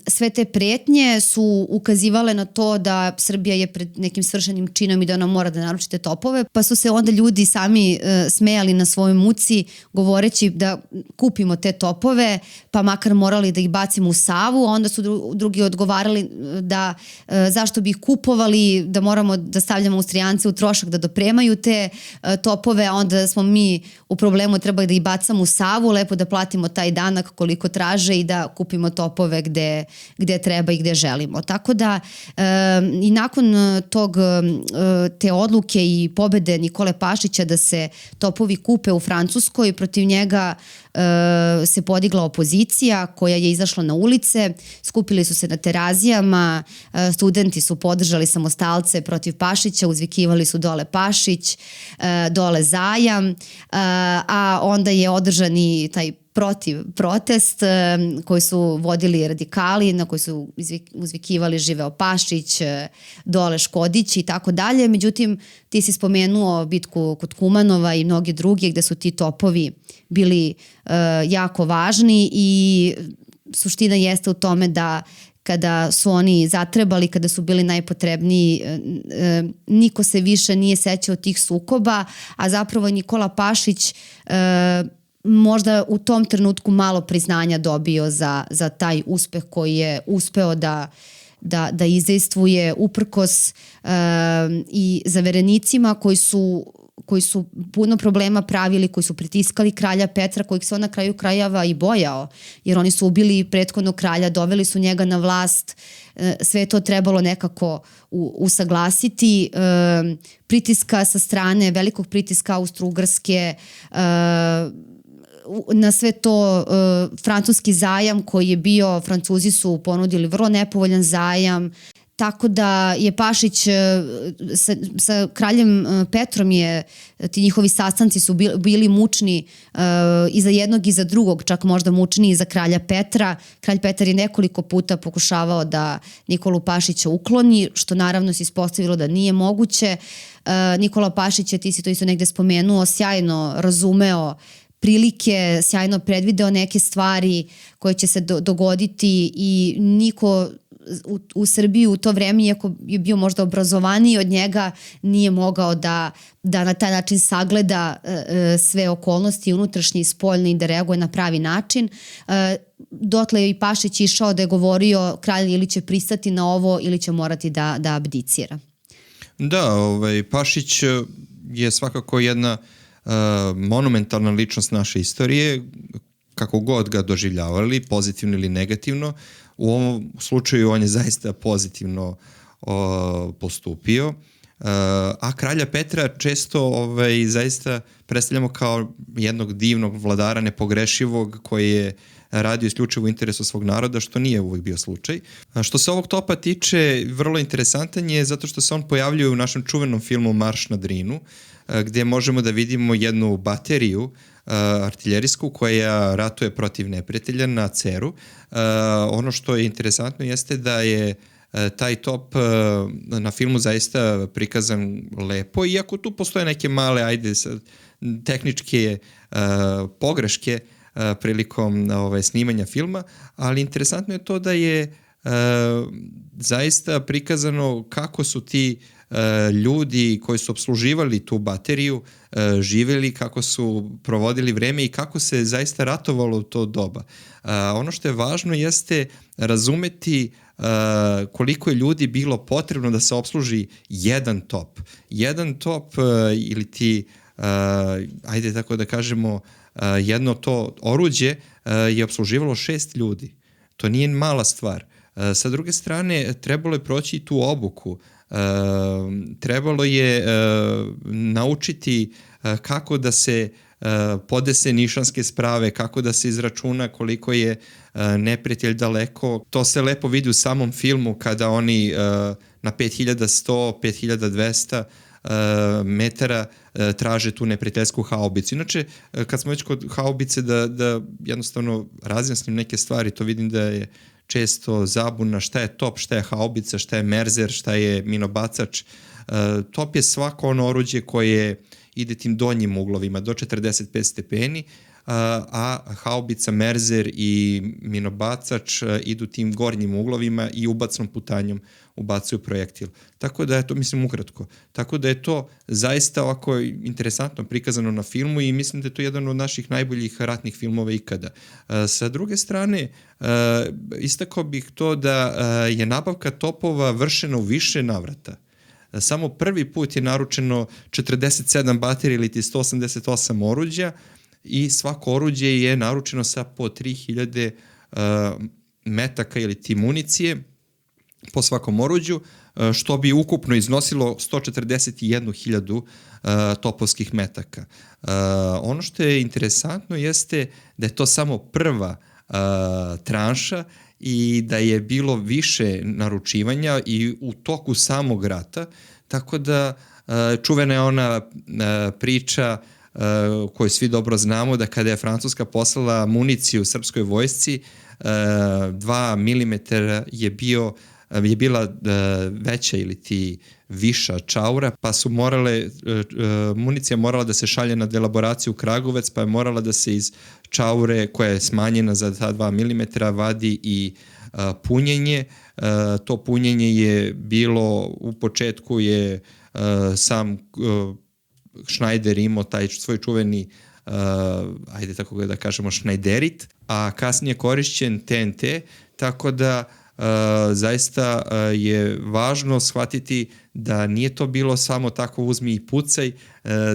Sve te pretnje su ukazivale na to da Srbija je pred nekim svršenim činom i da ona mora da naruči te topove, pa su se onda ljudi sami smejali na svojoj muci govoreći da kupimo te topove, pa makar morali da ih bacimo u Savu, a onda su drugi odgovarali da zašto bi ih kupovali, da moramo da stavljamo Austrijance u trošak da dopremaju te topove, a onda smo mi u problemu, trebali da ih bacamo u Savu, lepo da platimo taj danak koliko traže i da kupimo topove topove gde treba i gde želimo. Tako da i nakon te odluke i pobede Nikole Pašića da se topovi kupe u Francuskoj, protiv njega se podigla opozicija koja je izašla na ulice, skupili su se na terazijama, studenti su podržali samostalce protiv Pašića, uzvikivali su dole Pašić, dole zajam, a onda je održan i taj protest koji su vodili radikali, na koji su uzvikivali živeo Pašić, dole Škodić i tako dalje. Međutim, ti si spomenuo bitku kod Kumanova i mnogi drugi gde su ti topovi bili jako važni i suština jeste u tome da kada su oni zatrebali, kada su bili najpotrebniji, niko se više nije sećao tih sukoba, a zapravo Nikola Pašić možda u tom trenutku malo priznanja dobio za taj uspeh koji je uspeo da izdejstvuje uprkos i zaverenicima koji su puno problema pravili, koji su pritiskali kralja Petra, kojih se on na kraju krajeva i bojao, jer oni su ubili prethodnog kralja, doveli su njega na vlast, sve je to trebalo nekako usaglasiti, pritiska sa strane, velikog pritiska Austro-Ugrske, na sve to francuski zajam koji je bio, Francuzi su ponudili vrlo nepovoljan zajam, tako da je Pašić sa kraljem Petrom ti njihovi sastanci su bili mučni i za jednog i za drugog, čak možda mučniji i za kralja Petra. Kralj Petar je nekoliko puta pokušavao da Nikolu Pašića ukloni, što naravno se ispostavilo da nije moguće. Nikola Pašić je, ti si to isto negde spomenuo, sjajno razumeo prilike, sjajno predvideo neke stvari koje će se dogoditi i niko u Srbiji u to vreme, iako je bio možda obrazovaniji od njega, nije mogao da na taj način sagleda sve okolnosti, unutrašnje i spoljne, i da reaguje na pravi način. Dotle je i Pašić išao da je govorio kralj ili će pristati na ovo ili će morati da abdicira. Da, Pašić je svakako jedna monumentalna ličnost naše istorije, kako god ga doživljavali, pozitivno ili negativno. U ovom slučaju on je zaista pozitivno postupio, a kralja Petra često zaista predstavljamo kao jednog divnog vladara, nepogrešivog, koji je radio isključivo u interesu svog naroda, što nije uvijek bio slučaj. Što se ovog topa tiče, vrlo interesantan je zato što se on pojavljuje u našem čuvenom filmu Marš na Drinu, gde možemo da vidimo jednu bateriju artiljerijsku koja ratuje protiv neprijatelja na Ceru. Ono što je interesantno jeste da je taj top na filmu zaista prikazan lepo, iako tu postoje neke male, tehničke pogreške prilikom snimanja filma, ali interesantno je to da je zaista prikazano kako su ti ljudi koji su obsluživali tu bateriju živjeli, kako su provodili vreme i kako se zaista ratovalo u to doba. Ono što je važno jeste razumeti koliko je ljudi bilo potrebno da se obsluži jedan top. Jedan top ili ti, ajde tako da kažemo, jedno to oruđe je obsluživalo 6 ljudi. To nije mala stvar. Sa druge strane, trebalo je proći tu obuku. Trebalo je naučiti kako da se podese nišanske sprave, kako da se izračuna koliko je neprijatelj daleko. To se lepo vidi u samom filmu kada oni na 5100, 5200 metara traže tu neprijateljsku haubicu. Inače, kad smo već kod haubice, da jednostavno razjasnim neke stvari, to vidim da je često zabuna šta je top, šta je haubica, šta je merzer, šta je minobacač. Top je svako ono oruđe koje ide tim donjim uglovima do 45 stepeni, a haubica, merzer i minobacač idu tim gornjim uglovima i ubacnom putanjom ubacuju projektil. Tako da je to, mislim, ukratko. Tako da je to zaista ovako interesantno prikazano na filmu i mislim da je to jedan od naših najboljih ratnih filmova ikada. Sa druge strane, istakao bih to da je nabavka topova vršena u više navrata. Samo prvi put je naručeno 47 baterija ili 188 oruđa i svako oruđe je naručeno sa po 3000 metaka ili ti municije po svakom oruđu, što bi ukupno iznosilo 141.000 topovskih metaka. Ono što je interesantno jeste da je to samo prva tranša i da je bilo više naručivanja i u toku samog rata, tako da čuvena je ona priča koju svi dobro znamo, da kada je Francuska poslala municiju srpskoj vojsci, 2 mm je bila veća ili ti viša čaura, pa su municija morala da se šalje na delaboraciju u Kragujevac, pa je morala da se iz čaure koja je smanjena za ta 2 mm vadi i punjenje. To punjenje je bilo, u početku je sam Schneider imao taj svoj čuveni ajde tako da kažemo Schneiderit, a kasnije korišćen TNT, tako da zaista je važno shvatiti da nije to bilo samo tako uzmi i pucaj,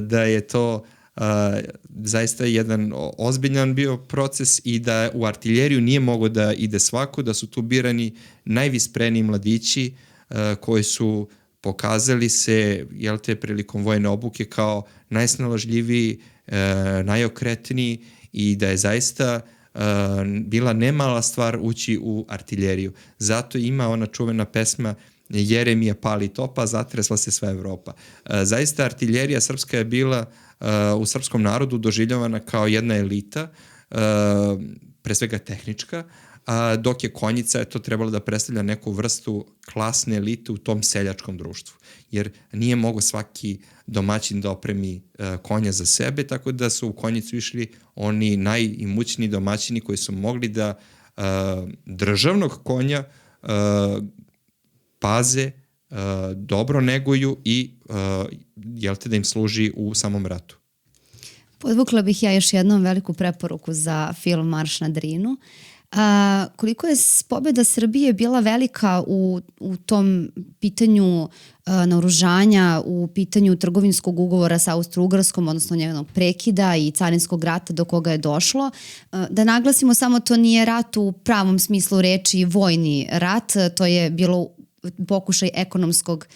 da je to zaista jedan ozbiljan bio proces i da u artiljeriju nije mogo da ide svako, da su tu birani najvispreniji mladići koji su pokazali se, prilikom vojne obuke kao najsnalažljiviji, najokretniji i da je zaista bila nemala stvar ući u artiljeriju. Zato ima ona čuvena pesma Jeremija pali topa, zatresla se sva Evropa. Zaista artiljerija srpska je bila u srpskom narodu doživljavana kao jedna elita, pre svega tehnička, dok je konjica to trebalo da predstavlja neku vrstu klasne elite u tom seljačkom društvu. Jer nije mogo svaki domaćin da opremi konja za sebe, tako da su u konjicu išli oni najimućniji domaćini koji su mogli da državnog konja paze, dobro neguju i da im služi u samom ratu. Podvukla bih ja još jednom veliku preporuku za film Marš na Drinu. Koliko je pobjeda Srbije bila velika u tom pitanju naoružanja, u pitanju trgovinskog ugovora sa Austro-Ugarskom, odnosno njenog prekida i carinskog rata do koga je došlo. Da naglasimo, samo to nije rat u pravom smislu reči, vojni rat, to je bilo pokušaj ekonomskog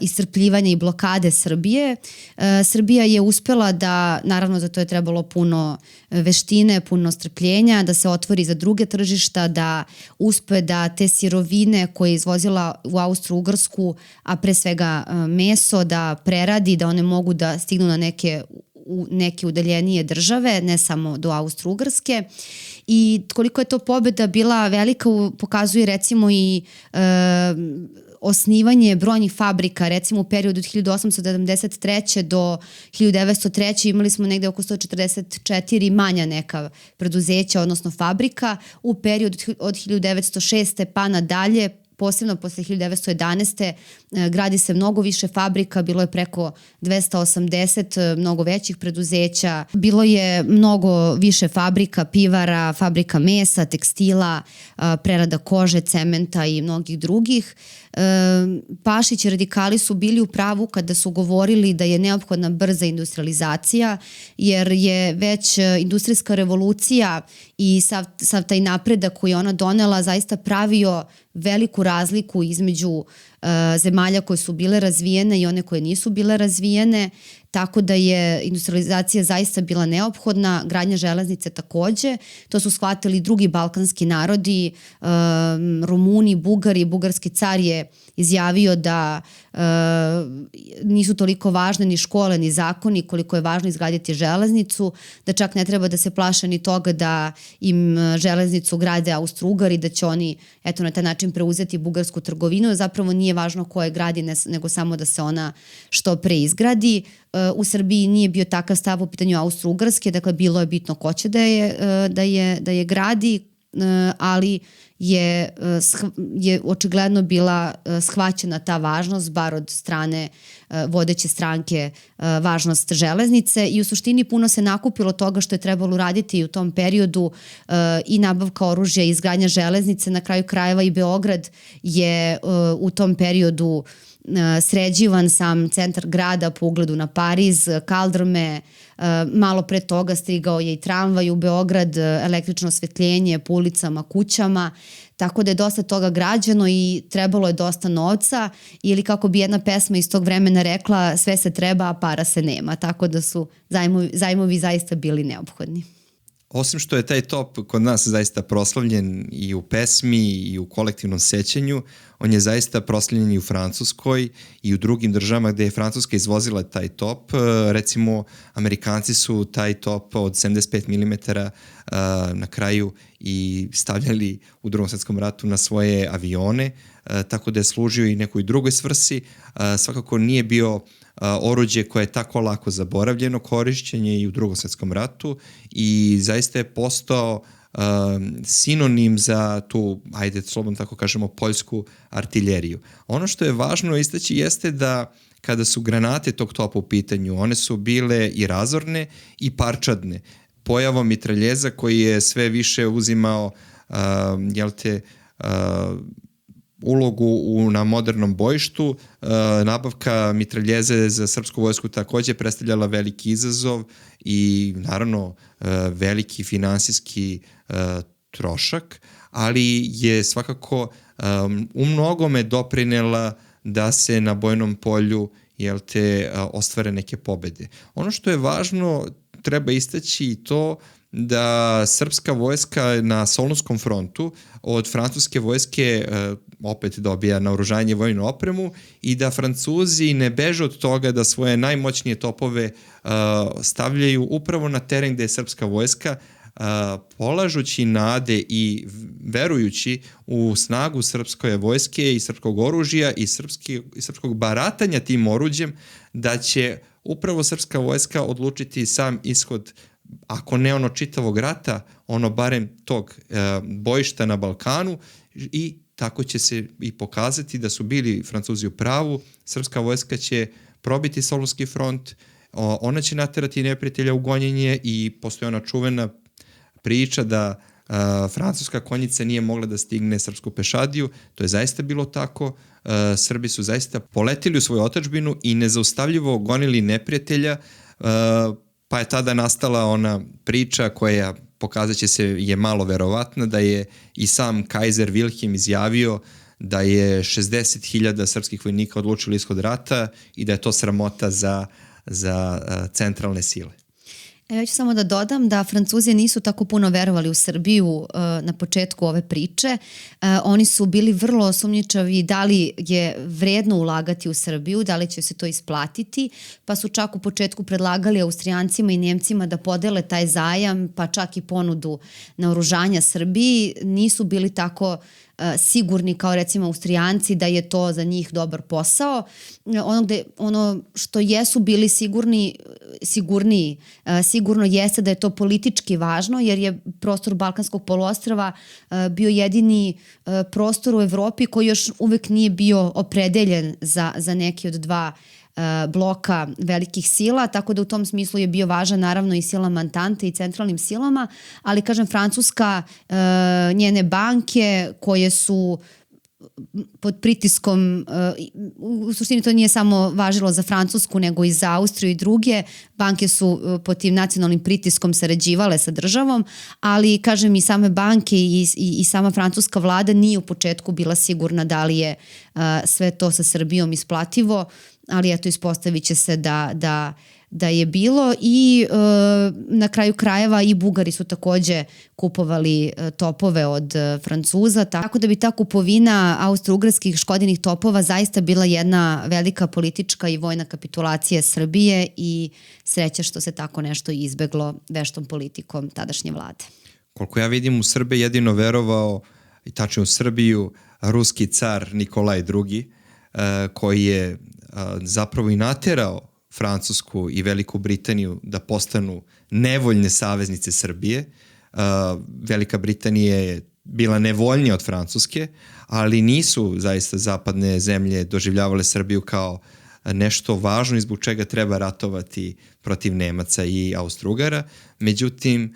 iscrpljivanja i blokade Srbije. Srbija je uspela da, naravno za to je trebalo puno veštine, puno strpljenja, da se otvori za druge tržišta, da uspe da te sirovine koje je izvozila u Austro-Ugarsku, a pre svega meso, da preradi, da one mogu da stignu na neke udaljenije države, ne samo do Austro-Ugarske. I koliko je to pobjeda bila velika, pokazuje recimo i osnivanje brojnih fabrika, recimo u periodu od 1873. do 1903. imali smo negde oko 144 manja neka preduzeća, odnosno fabrika. U periodu od 1906. pa nadalje, posebno posle 1911. gradi se mnogo više fabrika, bilo je preko 280 mnogo većih preduzeća, bilo je mnogo više fabrika, pivara, fabrika mesa, tekstila, prerada kože, cementa i mnogih drugih. Pašić i radikali su bili u pravu kada su govorili da je neophodna brza industrializacija, jer je već industrijska revolucija i sav taj napredak koji je ona donela zaista pravio veliku razliku između zemalja koje su bile razvijene i one koje nisu bile razvijene, tako da je industrializacija zaista bila neophodna, gradnja železnice takođe. To su shvatili drugi balkanski narodi, Rumuni, Bugari. Bugarski car je izjavio da nisu toliko važne ni škole ni zakoni koliko je važno izgraditi železnicu, da čak ne treba da se plaše ni toga da im železnicu grade Austro-Ugari, da će oni na taj način preuzeti bugarsku trgovinu. Zapravo nije važno ko je gradi, nego samo da se ona što pre izgradi. U Srbiji nije bio takav stav u pitanju Austro-Ugarske, dakle bilo je bitno ko će da je gradi, ali je očigledno bila shvaćena ta važnost, bar od strane vodeće stranke, važnost železnice i u suštini puno se nakupilo toga što je trebalo raditi u tom periodu i nabavka oružja i izgradnja železnice. Na kraju krajeva i Beograd je u tom periodu sređivan, sam centar grada po ugledu na Pariz, kaldrme, malo pre toga stigao je i tramvaj u Beograd, električno osvetljenje po ulicama, kućama, tako da je dosta toga građeno i trebalo je dosta novca ili kako bi jedna pesma iz tog vremena rekla, sve se treba, a para se nema, tako da su zajmovi zaista bili neophodni. Osim što je taj top kod nas zaista proslavljen i u pesmi i u kolektivnom sećanju, on je zaista proslavljen i u Francuskoj i u drugim državama gde je Francuska izvozila taj top. Recimo, Amerikanci su taj top od 75 mm na kraju i stavljali u Drugom svetskom ratu na svoje avione, tako da je služio i nekoj drugoj svrsi. Svakako nije bio oruđe koje je tako lako zaboravljeno, korišćenje i u Drugom svetskom ratu i zaista je postao sinonim za tu, ajde slobodno tako kažemo, poljsku artiljeriju. Ono što je važno istaći jeste da kada su granate tog topa u pitanju, one su bile i razorne i parčadne. Pojavom mitraljeza koji je sve više uzimao ulogu na modernom bojištu, nabavka mitraljeze za srpsku vojsku takođe predstavljala veliki izazov i naravno veliki finansijski trošak, ali je svakako u mnogome doprinela da se na bojnom polju ostvare neke pobede. Ono što je važno, treba istaći i to da srpska vojska na Solunskom frontu od francuske vojske opet dobija naoružanje, vojnu opremu i da Francuzi ne beže od toga da svoje najmoćnije topove stavljaju upravo na teren gde je srpska vojska, polažući nade i verujući u snagu srpske vojske i srpskog oružja i srpskog baratanja tim oruđem, da će upravo srpska vojska odlučiti sam ishod, ako ne ono čitavog rata, ono barem tog bojišta na Balkanu i tako će se i pokazati da su bili Francuzi u pravu. Srpska vojska će probiti Solunski front, ona će naterati neprijatelja u gonjenje i postoji ona čuvena priča da francuska konjica nije mogla da stigne srpsku pešadiju. To je zaista bilo tako. Srbi su zaista poletili u svoju otadžbinu i nezaustavljivo gonili neprijatelja, pa je tada nastala ona priča koja pokazat će se je malo verovatna, da je i sam kajzer Wilhelm izjavio da je 60.000 srpskih vojnika odlučilo ishod rata i da je to sramota za centralne sile. Ja ću samo da dodam da Francuzi nisu tako puno verovali u Srbiju na početku ove priče. Oni su bili vrlo sumnjičavi da li je vredno ulagati u Srbiju, da li će se to isplatiti, pa su čak u početku predlagali Austrijancima i Njemcima da podele taj zajam, pa čak i ponudu naoružanja Srbiji. Nisu bili tako sigurni kao recimo Austrijanci da je to za njih dobar posao. Ono što jesu bili sigurniji, sigurno jeste da je to politički važno, jer je prostor Balkanskog poluostrva bio jedini prostor u Evropi koji još uvek nije bio opredeljen za neki od dva bloka velikih sila, tako da u tom smislu je bio važan naravno i silama Antante i centralnim silama, ali kažem Francuska, njene banke koje su pod pritiskom, u suštini to nije samo važilo za Francusku nego i za Austriju i druge, banke su pod tim nacionalnim pritiskom sarađivale sa državom, ali kažem i same banke i sama francuska vlada nije u početku bila sigurna da li je sve to sa Srbijom isplativo, ali eto ispostavit će se da je bilo i na kraju krajeva i Bugari su takođe kupovali topove od Francuza, tako da bi ta kupovina austro-ugarskih Škodinih topova zaista bila jedna velika politička i vojna kapitulacija Srbije i sreća što se tako nešto izbeglo veštom politikom tadašnje vlade. Koliko ja vidim, u Srbe jedino verovao, i tačno u Srbiju, ruski car Nikolaj II, koji je zapravo i naterao Francusku i Veliku Britaniju da postanu nevoljne saveznice Srbije. Velika Britanija je bila nevoljnija od Francuske, ali nisu zaista zapadne zemlje doživljavale Srbiju kao nešto važno i zbog čega treba ratovati protiv Nemaca i Austro-Ugara. Međutim,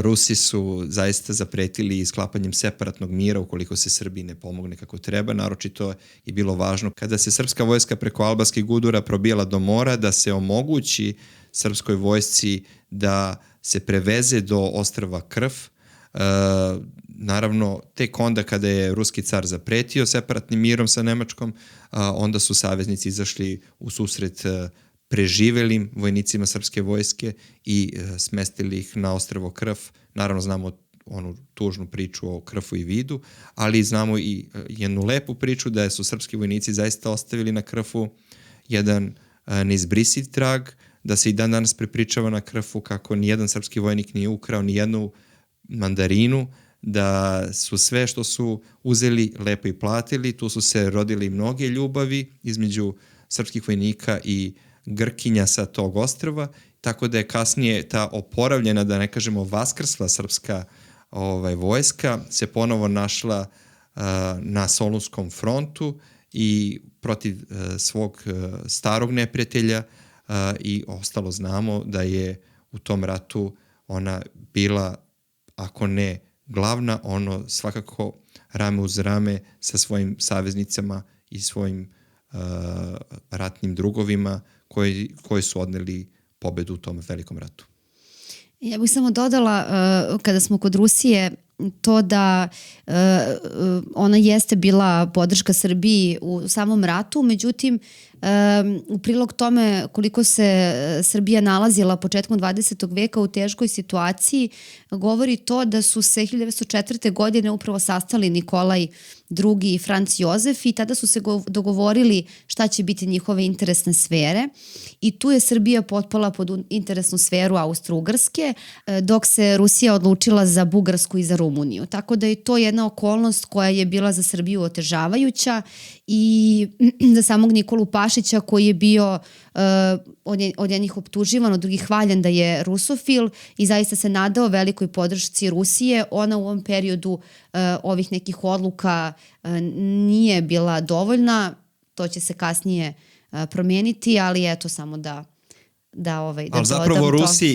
Rusi su zaista zapretili sklapanjem separatnog mira ukoliko se Srbiji ne pomogne kako treba. Naročito je bilo važno kada se srpska vojska preko albanskih gudura probijala do mora da se omogući srpskoj vojsci da se preveze do ostrva Krf. Naravno, tek onda kada je ruski car zapretio separatnim mirom sa Nemačkom, onda su saveznici izašli u susret preživelim vojnicima srpske vojske i smestili ih na ostrvo Krf. Naravno, znamo onu tužnu priču o Krfu i Vidu, ali znamo i jednu lepu priču da su srpski vojnici zaista ostavili na Krfu jedan neizbrisiv trag, da se i dan danas prepričava na Krfu kako nijedan srpski vojnik nije ukrao nijednu mandarinu, da su sve što su uzeli lepo i platili. Tu su se rodili mnoge ljubavi između srpskih vojnika i Grkinja sa tog ostrva, tako da je kasnije ta oporavljena, da ne kažemo vaskrsla srpska vojska se ponovo našla na Solunskom frontu i protiv svog starog neprijatelja i ostalo znamo da je u tom ratu ona bila, ako ne glavna, ono svakako rame uz rame sa svojim saveznicama i svojim ratnim drugovima koji su odneli pobedu u tom velikom ratu. Ja bih samo dodala, kada smo kod Rusije, to da ona jeste bila podrška Srbiji u samom ratu, međutim, u prilog tome koliko se Srbija nalazila početkom 20. veka u teškoj situaciji, govori to da su se 1904. godine upravo sastali Nikolaj II. I Franc Jozef i tada su se dogovorili šta će biti njihove interesne sfere i tu je Srbija potpala pod interesnu sferu Austro-Ugarske, dok se Rusija odlučila za Bugarsku i za Rumuniju. Tako da je to jedna okolnost koja je bila za Srbiju otežavajuća i za samog Nikolu Pašića koji je bio od jednih optuživan, od drugih hvaljen da je rusofil i zaista se nadao velikoj podršci Rusije. Ona u ovom periodu ovih nekih odluka nije bila dovoljna, to će se kasnije promeniti, ali eto samo da ali zapravo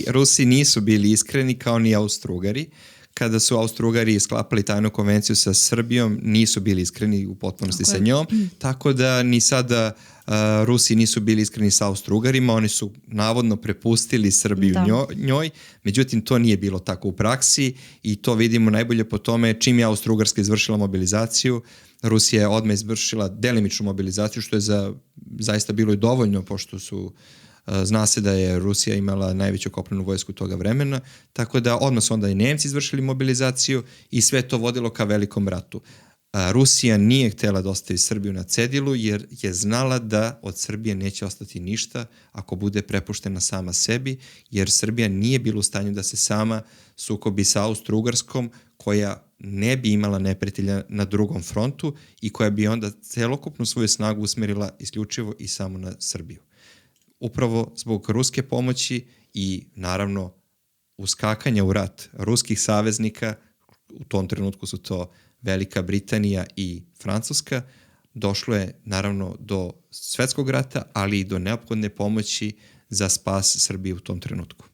Rusi nisu bili iskreni kao ni Austro-Ugari. Kada su Austro-Ugari sklapali tajnu konvenciju sa Srbijom, nisu bili iskreni u potpunosti sa njom, tako da ni sada Rusi nisu bili iskreni sa Austro-Ugarima, oni su navodno prepustili Srbiju njoj, međutim to nije bilo tako u praksi i to vidimo najbolje po tome čim je Austro-Ugarska izvršila mobilizaciju, Rusija je odmah izvršila delimičnu mobilizaciju, što je zaista bilo i dovoljno, pošto zna se da je Rusija imala najveću kopnenu vojsku toga vremena, tako da odmah su onda i Nemci izvršili mobilizaciju i sve to vodilo ka velikom ratu. Rusija nije htjela da ostavi Srbiju na cedilu jer je znala da od Srbije neće ostati ništa ako bude prepuštena sama sebi, jer Srbija nije bila u stanju da se sama sukobi sa Austro-Ugarskom, koja ne bi imala neprijatelja na drugom frontu i koja bi onda celokupnu svoju snagu usmerila isključivo i samo na Srbiju. Upravo zbog ruske pomoći i naravno uskakanja u rat ruskih saveznika, u tom trenutku su to Velika Britanija i Francuska, došlo je naravno do svetskog rata, ali i do neophodne pomoći za spas Srbije u tom trenutku.